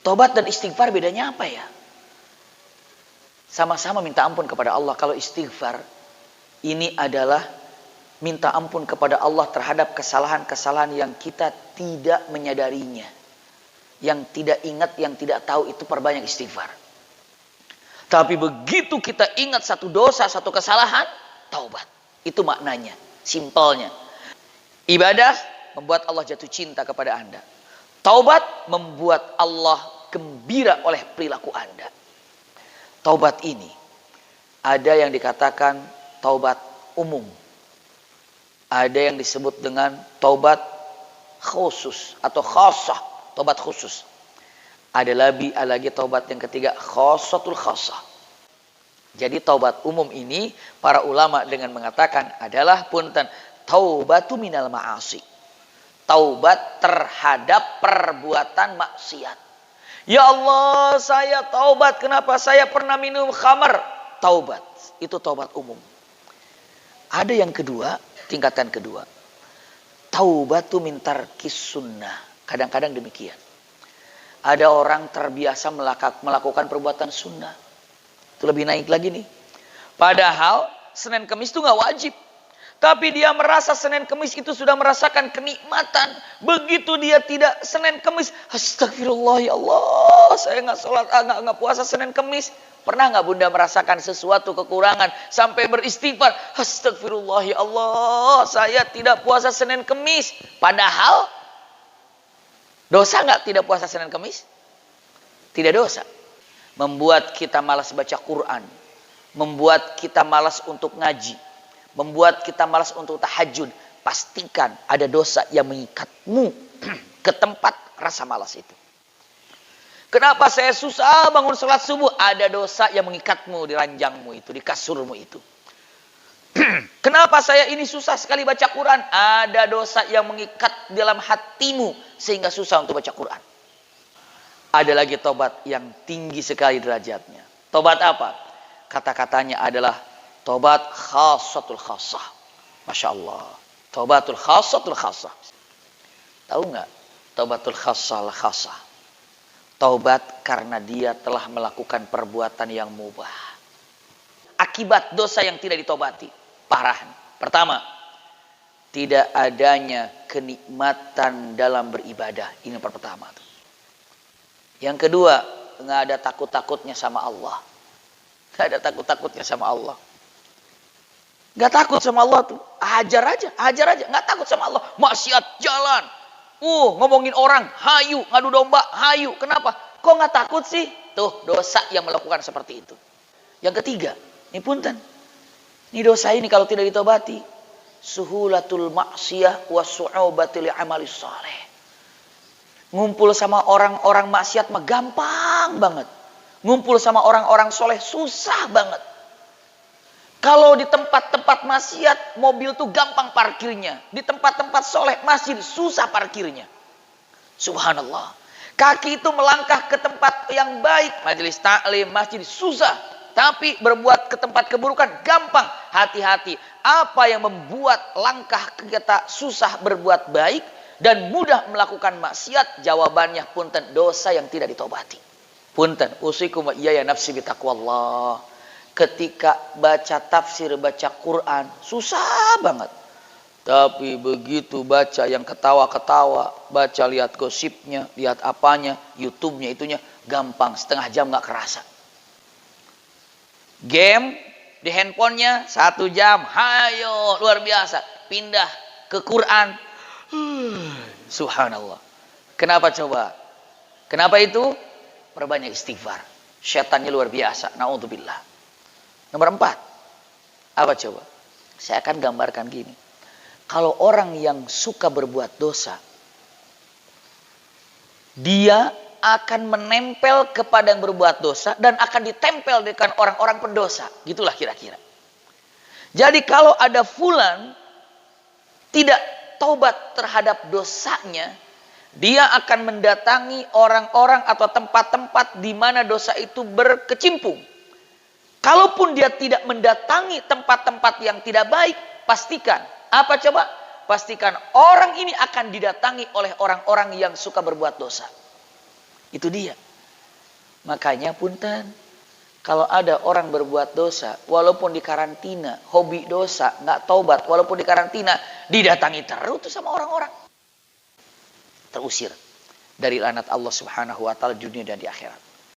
Tobat dan istighfar bedanya apa ya? Sama-sama minta ampun kepada Allah. Kalau istighfar, ini adalah minta ampun kepada Allah terhadap kesalahan-kesalahan yang kita tidak menyadarinya. Yang tidak ingat, yang tidak tahu, itu perbanyak istighfar. Tapi begitu kita ingat satu dosa, satu kesalahan, taubat. Itu maknanya, simpelnya. Ibadah membuat Allah jatuh cinta kepada Anda. Taubat membuat Allah gembira oleh perilaku Anda. Taubat ini ada yang dikatakan taubat umum. Ada yang disebut dengan taubat khusus atau khasah, taubat khusus. Ada lagi taubat yang ketiga, khasatul khasah. Jadi taubat umum ini para ulama dengan mengatakan adalah punten taubatu minal ma'asi. Taubat terhadap perbuatan maksiat. Ya Allah, saya taubat. Kenapa saya pernah minum khamar? Taubat. Itu taubat umum. Ada yang kedua, tingkatan kedua. Taubatu min tarkis sunnah. Kadang-kadang demikian. Ada orang terbiasa melakukan perbuatan sunnah. Itu lebih naik lagi nih. Padahal Senin Kemis itu gak wajib. Tapi dia merasa Senin Kemis itu sudah merasakan kenikmatan. Begitu dia tidak Senin Kemis. Astagfirullah ya Allah. Saya gak sholat, gak puasa Senin Kemis. Pernah gak bunda merasakan sesuatu kekurangan. Sampai beristighfar. Astagfirullah ya Allah. Saya tidak puasa Senin Kemis. Padahal dosa gak tidak puasa Senin Kemis? Tidak dosa. Membuat kita malas baca Quran. Membuat kita malas untuk ngaji. Membuat kita malas untuk tahajud. Pastikan ada dosa yang mengikatmu ke tempat rasa malas itu. Kenapa saya susah bangun sholat subuh? Ada dosa yang mengikatmu di ranjangmu itu, di kasurmu itu. Kenapa saya ini susah sekali baca Quran? Ada dosa yang mengikat dalam hatimu sehingga susah untuk baca Quran. Ada lagi tobat yang tinggi sekali derajatnya. Tobat apa? Kata-katanya adalah tobat khasatul khasah. Masya Allah. Tobatul khasatul khasah. Tahu nggak? Tobatul khasah. Taubat karena dia telah melakukan perbuatan yang mubah. Akibat dosa yang tidak ditobati. Parah. Pertama, tidak adanya kenikmatan dalam beribadah. Ini yang pertama. Yang kedua, nggak ada takut-takutnya sama Allah. Nggak ada takut-takutnya sama Allah. Nggak takut sama Allah tuh. Hajar aja. Nggak takut sama Allah. Maksiat jalan. Ngomongin orang. Hayu. Ngadu domba. Hayu. Kenapa? Kok nggak takut sih? Tuh dosa yang melakukan seperti itu. Yang ketiga. Ini punten. Ini dosa ini kalau tidak ditobati. Suhulatul maksiyah wa su'ubatil amalis saleh. Ngumpul sama orang-orang maksiat mah gampang banget. Ngumpul sama orang-orang soleh susah banget. Kalau di tempat-tempat maksiat, mobil tuh gampang parkirnya. Di tempat-tempat soleh, masjid susah parkirnya. Subhanallah. Kaki itu melangkah ke tempat yang baik. Majelis taklim, masjid susah. Tapi berbuat ke tempat keburukan gampang. Hati-hati. Apa yang membuat langkah kita susah berbuat baik dan mudah melakukan maksiat? Jawabannya punten, dosa yang tidak ditobati. Punten, usikum wa iyaya nafsi bitaqwallah. Ketika baca tafsir, baca Quran, susah banget. Tapi begitu baca yang ketawa-ketawa, baca lihat gosipnya, lihat apanya, YouTube-nya, itunya, gampang. Setengah jam gak kerasa. Game di handphonenya 1 jam, hayo, luar biasa. Pindah ke Quran. Subhanallah. Kenapa coba? Kenapa itu? Perbanyak istighfar. Setannya luar biasa. Na'udzubillah. Nomor 4. Apa coba? Saya akan gambarkan gini. Kalau orang yang suka berbuat dosa, dia akan menempel kepada yang berbuat dosa dan akan ditempel dengan orang-orang pendosa. Gitulah kira-kira. Jadi kalau ada fulan tidak taubat terhadap dosanya, dia akan mendatangi orang-orang atau tempat-tempat di mana dosa itu berkecimpung. Kalaupun dia tidak mendatangi tempat-tempat yang tidak baik, pastikan. Apa coba? Pastikan orang ini akan didatangi oleh orang-orang yang suka berbuat dosa. Itu dia. Makanya punten, kalau ada orang berbuat dosa, walaupun di karantina, hobi dosa, nggak taubat, walaupun di karantina, didatangi terus tuh sama orang-orang. Terusir dari laknat Allah Subhanahu wa taala dunia dan di akhirat.